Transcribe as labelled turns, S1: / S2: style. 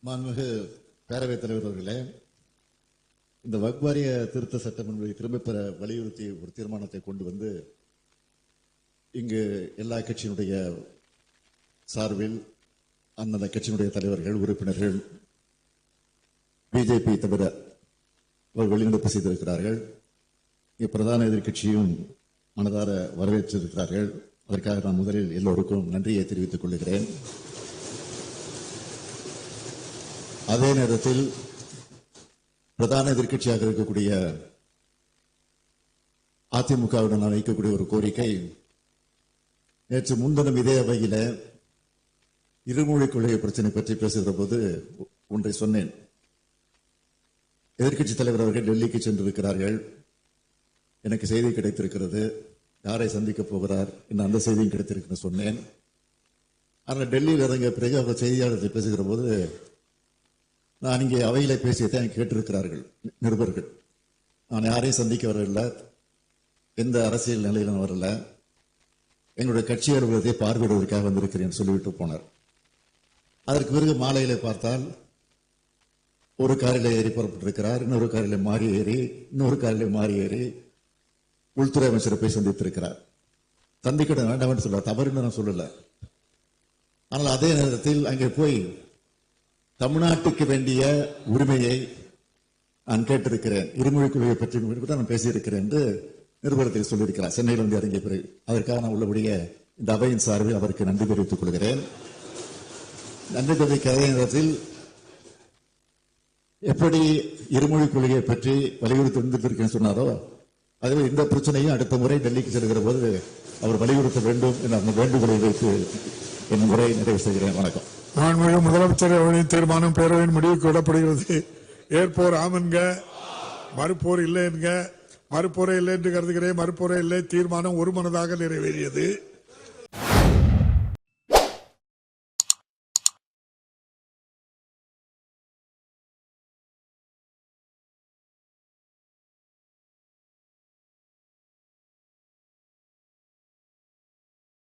S1: மாண்புமிகு பேரவைத் தலைவர் அவர்களே, இந்த வக்ஃப் வாரிய திருத்த சட்டம் என்பதை திரும்பப் பெற வலியுறுத்தி ஒரு தீர்மானத்தை கொண்டு வந்து இங்கு எல்லா கட்சியினுடைய சார்பில் அந்தந்த கட்சியினுடைய தலைவர்கள், உறுப்பினர்கள், பிஜேபி தவிர வெளிநடப்பு செய்திருக்கிறார்கள். இங்கு பிரதான எதிர்கட்சியும் மனதார வரவேற்றிருக்கிறார்கள். அதற்காக நான் முதலில் எல்லோருக்கும் நன்றியை தெரிவித்துக் கொள்கிறேன். அதே நேரத்தில் பிரதான எதிர்கட்சியாக இருக்கக்கூடிய அதிமுகவுடன் நான் வைக்கக்கூடிய ஒரு கோரிக்கை, நேற்று முன்தினம் இதே அவையில் இருமொழி கொள்கை பிரச்சனை பற்றி பேசுகிற போது ஒன்றை சொன்னேன். எதிர்கட்சி தலைவர் அவர்கள் டெல்லிக்கு சென்றிருக்கிறார்கள். எனக்கு செய்தி கிடைத்திருக்கிறது, யாரை சந்திக்க போகிறார் என்று அந்த செய்தியும் கிடைத்திருக்கு சொன்னேன். ஆனால் டெல்லியில் இறங்கிய பிறகு அவர் செய்தியாளர்களை பேசுகிற போது நான் இங்கே அவையில பேசியதை கேட்டிருக்கிறார்கள் நிருபர்கள். நான் யாரையும் சந்திக்க வரவில்லை, எந்த அரசியல் நிலையிலும் வரல, எங்களுடைய கட்சி அலுவலகத்தை பார்வையிடுவதற்காக வந்திருக்கிறேன் சொல்லிவிட்டு போனார். அதற்கு பிறகு மாலையில பார்த்தால் ஒரு காரில் ஏறி புறப்பட்டிருக்கிறார், இன்னொரு காரில் மாறி ஏறி, இன்னொரு காரில் மாறி ஏறி உள்துறை அமைச்சரை போய் சந்தித்திருக்கிறார். சந்திக்கிட வேண்டாம் என்று சொல்ல, தவறுன்னு நான் சொல்லல. ஆனால் அதே நேரத்தில் அங்கே போய் தமிழ்நாட்டுக்கு வேண்டிய உரிமையை நான் கேட்டிருக்கிறேன், இருமொழி கொள்கையை பற்றி நான் பேசியிருக்கிறேன் என்று நிருபரத்தில் சொல்லியிருக்கிறார். சென்னையில் வந்து இறங்கிய பிறகு அதற்காக நான் உள்ளபடிய இந்த அவையின் சார்பில் அவருக்கு நன்றி தெரிவித்துக் கொள்கிறேன். நன்றி தெரிவிக்க அதே நேரத்தில் எப்படி இருமொழி கொள்கையை பற்றி வலியுறுத்தி வந்துட்டு சொன்னாரோ, அதுவே இந்த பிரச்சனையும் அடுத்த முறை டெல்லிக்கு செல்கிற போது அவர் வலியுறுத்த வேண்டும் என்ற அந்த வேண்டுகோளை வைத்து என் முறை நிறைவு செய்கிறேன். வணக்கம்.
S2: மாண்புமிகு முதலமைச்சர் அவர்களின் தீர்மானம் பேரவையின் முடிவுக்கு விடப்படுகிறது. ஏற்போர் ஆமன்க, மறுப்போர் இல்லை என்க. மறுப்போரே இல்லை என்று கருதுகிறேன். மறுப்போரே இல்லை. தீர்மானம் ஒருமனதாக நிறைவேறியது.